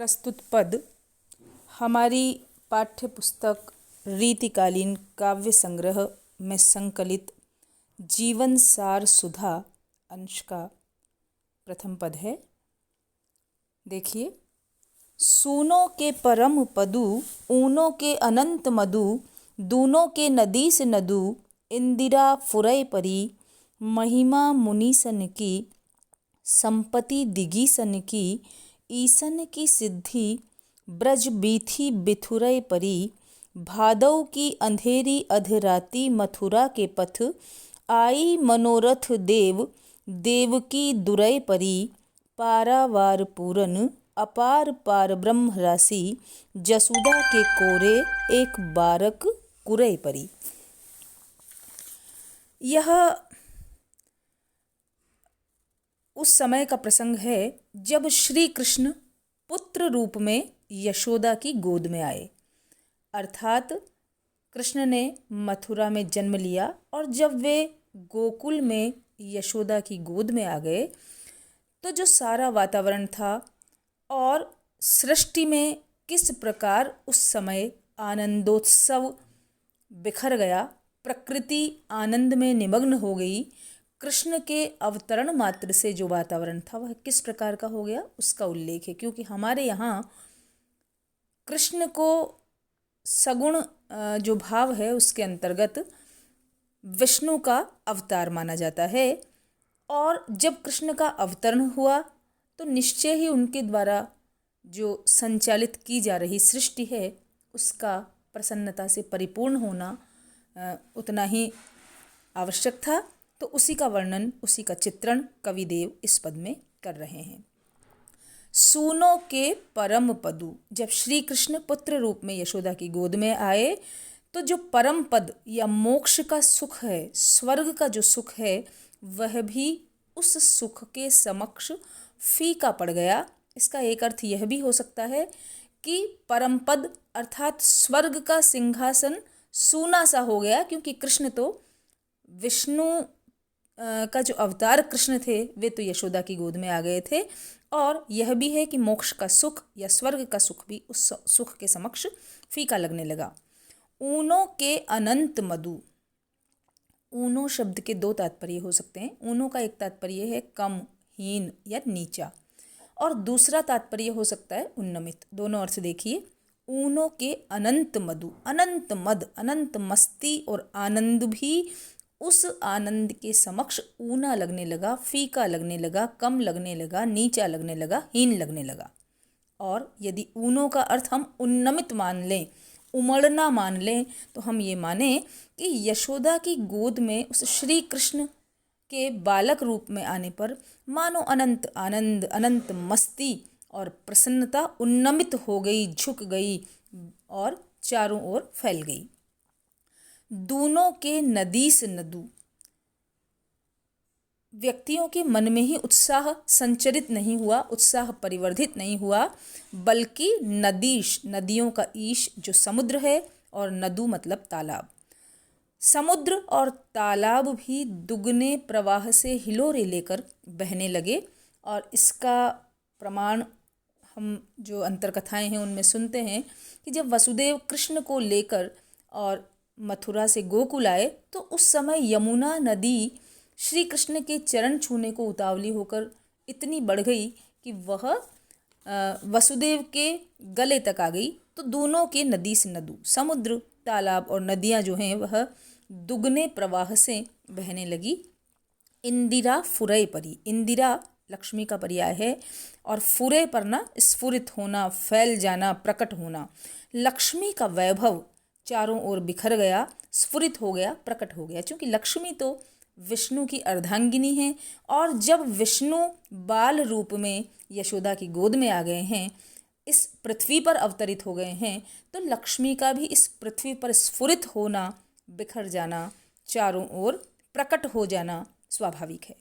प्रस्तुत पद हमारी पाठ्य पुस्तक रीतिकालीन काव्य संग्रह में संकलित जीवन सार सुधा अंश का प्रथम पद है। देखिए, सूनों के परम पदु, ऊनों के अनंत मधु, दूनों के नदी से नदु, इंदिरा फुरय परी, महिमा मुनीसन की, संपत्ति दिगीसन की, ईसन की सिद्धि, ब्रज बीथी बिथुरय परी, भादव की अंधेरी अधराती मथुरा के पथ, आई मनोरथ देव, देवकी दुरय परी, पारावार पूरन, अपार पार ब्रह्म राशि, जसुदा के कोरे एक बारक कुरय परी। यह उस समय का प्रसंग है जब श्री कृष्ण पुत्र रूप में यशोदा की गोद में आए। अर्थात कृष्ण ने मथुरा में जन्म लिया और जब वे गोकुल में यशोदा की गोद में आ गए तो जो सारा वातावरण था और सृष्टि में किस प्रकार उस समय आनंदोत्सव बिखर गया, प्रकृति आनंद में निमग्न हो गई। कृष्ण के अवतरण मात्र से जो वातावरण था वह किस प्रकार का हो गया उसका उल्लेख है, क्योंकि हमारे यहाँ कृष्ण को सगुण जो भाव है उसके अंतर्गत विष्णु का अवतार माना जाता है। और जब कृष्ण का अवतरण हुआ तो निश्चय ही उनके द्वारा जो संचालित की जा रही सृष्टि है उसका प्रसन्नता से परिपूर्ण होना उतना ही आवश्यक था। तो उसी का वर्णन, उसी का चित्रण कविदेव इस पद में कर रहे हैं। सूनों के परम पदु, जब श्री कृष्ण पुत्र रूप में यशोदा की गोद में आए तो जो परम पद या मोक्ष का सुख है, स्वर्ग का जो सुख है, वह भी उस सुख के समक्ष फीका पड़ गया। इसका एक अर्थ यह भी हो सकता है कि परम पद अर्थात स्वर्ग का सिंहासन सूना सा हो गया, क्योंकि कृष्ण तो विष्णु का जो अवतार कृष्ण थे वे तो यशोदा की गोद में आ गए थे। और यह भी है कि मोक्ष का सुख या स्वर्ग का सुख भी उस सुख के समक्ष फीका लगने लगा। ऊनों के अनंत मधु, ऊनो शब्द के दो तात्पर्य हो सकते हैं। ऊनों का एक तात्पर्य है कम, हीन या नीचा, और दूसरा तात्पर्य हो सकता है उन्नमित। दोनों अर्थ देखिए। ऊनों के अनंत मधु, अनंत मद, अनंत मस्ती और आनंद भी उस आनंद के समक्ष ऊना लगने लगा, फीका लगने लगा, कम लगने लगा, नीचा लगने लगा, हीन लगने लगा। और यदि ऊनों का अर्थ हम उन्नमित मान लें, उमड़ना मान लें, तो हम ये माने कि यशोदा की गोद में उस श्री कृष्ण के बालक रूप में आने पर मानो अनंत आनंद, अनंत मस्ती और प्रसन्नता उन्नमित हो गई, झुक गई और चारों ओर फैल गई। दूनों के नदी से नदू, व्यक्तियों के मन में ही उत्साह संचरित नहीं हुआ, उत्साह परिवर्धित नहीं हुआ, बल्कि नदीश, नदियों का ईश जो समुद्र है, और नदू मतलब तालाब, समुद्र और तालाब भी दुगने प्रवाह से हिलोरे लेकर बहने लगे। और इसका प्रमाण हम जो अंतरकथाएं हैं उनमें सुनते हैं कि जब वसुदेव कृष्ण को लेकर और मथुरा से गोकुल आए तो उस समय यमुना नदी श्री कृष्ण के चरण छूने को उतावली होकर इतनी बढ़ गई कि वह वसुदेव के गले तक आ गई। तो दोनों के नदी से नदू, समुद्र, तालाब और नदियां जो हैं वह दुगने प्रवाह से बहने लगी। इंदिरा फुरय परी, इंदिरा लक्ष्मी का पर्याय है और फुरे पर ना स्फुरित होना, फैल जाना, प्रकट होना। लक्ष्मी का वैभव चारों ओर बिखर गया, स्फुरित हो गया, प्रकट हो गया, क्योंकि लक्ष्मी तो विष्णु की अर्धांगिनी है। और जब विष्णु बाल रूप में यशोदा की गोद में आ गए हैं, इस पृथ्वी पर अवतरित हो गए हैं, तो लक्ष्मी का भी इस पृथ्वी पर स्फुरित होना, बिखर जाना, चारों ओर प्रकट हो जाना स्वाभाविक है।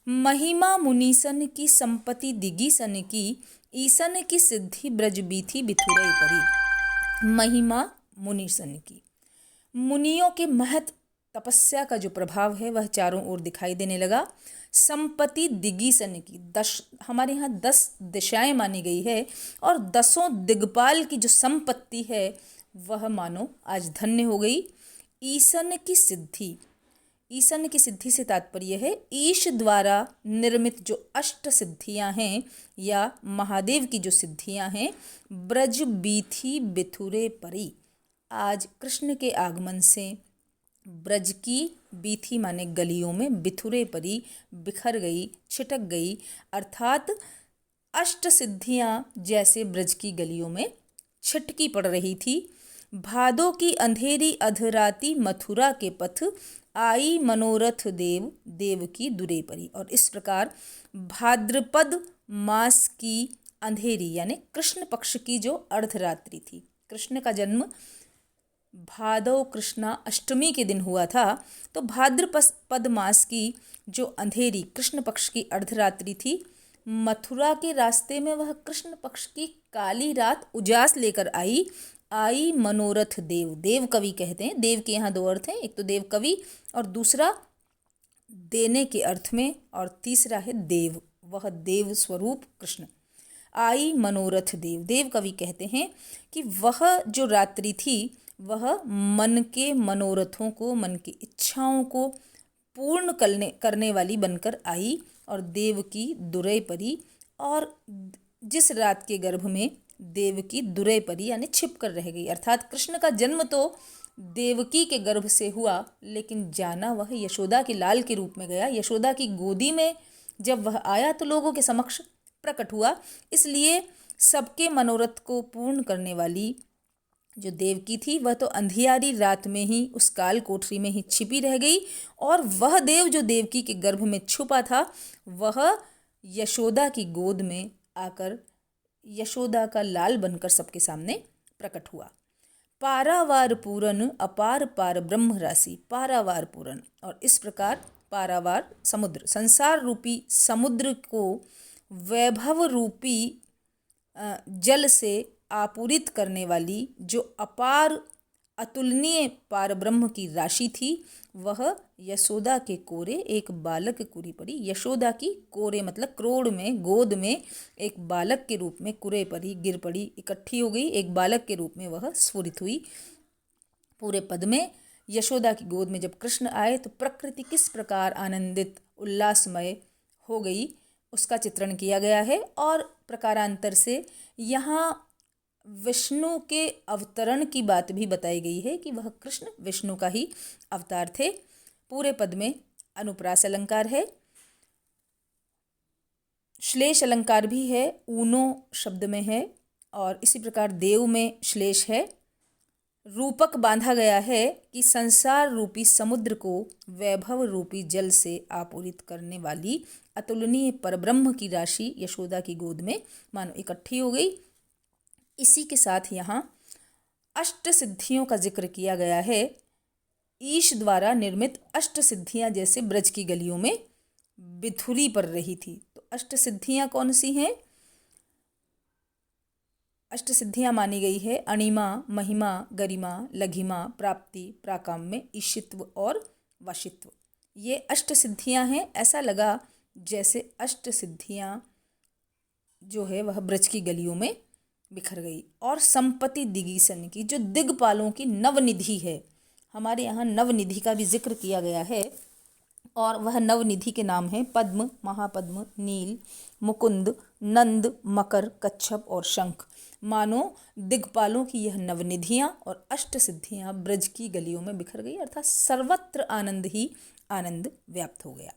महिमा मुनीसन की, संपत्ति दिगीसन की, ईसन की सिद्धि, ब्रज बीथी बिथुरई परी। महिमा मुनीसन की, मुनियों के महत तपस्या का जो प्रभाव है वह चारों ओर दिखाई देने लगा। संपत्ति दिगीसन की, हमारे यहाँ 10 दिशाएं मानी गई है और 10 दिग्पाल की जो संपत्ति है वह मानो आज धन्य हो गई। ईसन की सिद्धि, ईसन की सिद्धि से तात्पर्य है ईश द्वारा निर्मित जो अष्ट सिद्धियां हैं या महादेव की जो सिद्धियां हैं, ब्रज बीथी बिथुरे परी, आज कृष्ण के आगमन से ब्रज की बीथी माने गलियों में, बिथुरे परी बिखर गई, छिटक गई, अर्थात अष्ट सिद्धियां जैसे ब्रज की गलियों में छिटकी पड़ रही थी। भादों की अंधेरी अधराती मथुरा के पथ, आई मनोरथ देव देव की दुरे परी। और इस प्रकार भाद्रपद मास की अंधेरी यानी कृष्ण पक्ष की जो अर्धरात्रि थी, कृष्ण का जन्म भादव कृष्णा अष्टमी के दिन हुआ था, तो भाद्रपद मास की जो अंधेरी कृष्ण पक्ष की अर्धरात्रि थी, मथुरा के रास्ते में वह कृष्ण पक्ष की काली रात उजास लेकर आई। आई मनोरथ देव, देव कवि कहते हैं, देव के यहाँ 2 अर्थ हैं, एक तो देव कवि और दूसरा देने के अर्थ में, और तीसरा है देव, वह देव स्वरूप कृष्ण। आई मनोरथ देव, देव कवि कहते हैं कि वह जो रात्रि थी वह मन के मनोरथों को, मन की इच्छाओं को पूर्ण करने वाली बनकर आई और देव की दुरै परी। और जिस रात के गर्भ में देव की दुरै परी यानी छिप कर रह गई, अर्थात कृष्ण का जन्म तो देवकी के गर्भ से हुआ, लेकिन जाना वह यशोदा के लाल के रूप में गया। यशोदा की गोदी में जब वह आया तो लोगों के समक्ष प्रकट हुआ, इसलिए सबके मनोरथ को पूर्ण करने वाली जो देवकी थी वह तो अंधियारी रात में ही उस काल कोठरी में ही छिपी रह गई, और वह देव जो देवकी के गर्भ में छुपा था वह यशोदा की गोद में आकर यशोदा का लाल बनकर सबके सामने प्रकट हुआ। पारावार पूरन अपार पार ब्रह्म राशि, पारावार पूरन, और इस प्रकार पारावार समुद्र, संसार रूपी समुद्र को वैभव रूपी जल से आपूरित करने वाली जो अपार अतुलनीय पार ब्रह्म की राशि थी, वह यशोदा के कोरे एक बालक कुरी पड़ी। यशोदा की कोरे मतलब क्रोड़ में, गोद में एक बालक के रूप में कुरे पड़ी, गिर पड़ी, इकट्ठी हो गई, एक बालक के रूप में वह स्फुरित हुई। पूरे पद में यशोदा की गोद में जब कृष्ण आए तो प्रकृति किस प्रकार आनंदित उल्लासमय हो गई उसका चित्रण किया गया है। और प्रकारांतर से यहाँ विष्णु के अवतरण की बात भी बताई गई है कि वह कृष्ण विष्णु का ही अवतार थे। पूरे पद में अनुप्रास अलंकार है, श्लेष अलंकार भी है, ऊनो शब्द में है, और इसी प्रकार देव में श्लेष है। रूपक बांधा गया है कि संसार रूपी समुद्र को वैभव रूपी जल से आपूरित करने वाली अतुलनीय परब्रह्म की राशि यशोदा की गोद में मानो इकट्ठी हो गई। इसी के साथ यहाँ अष्ट सिद्धियों का जिक्र किया गया है। ईश द्वारा निर्मित अष्ट सिद्धियाँ जैसे ब्रज की गलियों में बिथुरी पड़ रही थी। तो अष्ट सिद्धियाँ कौन सी हैं? अष्ट सिद्धियाँ मानी गई है अणिमा, महिमा, गरिमा, लघिमा, प्राप्ति, प्राकाम्य, ईशित्व और वशित्व। ये अष्ट सिद्धियाँ हैं। ऐसा लगा जैसे अष्ट सिद्धियाँ जो है वह ब्रज की गलियों में बिखर गई। और संपत्ति दिगीसन की, जो दिग्पालों की नवनिधि है, हमारे यहाँ नवनिधि का भी जिक्र किया गया है, और वह नवनिधि के नाम हैं पद्म, महापद्म, नील, मुकुंद, नंद, मकर, कच्छप और शंख। मानो दिग्पालों की यह नवनिधियाँ और अष्ट सिद्धियाँ ब्रज की गलियों में बिखर गई, अर्थात सर्वत्र आनंद ही आनंद व्याप्त हो गया।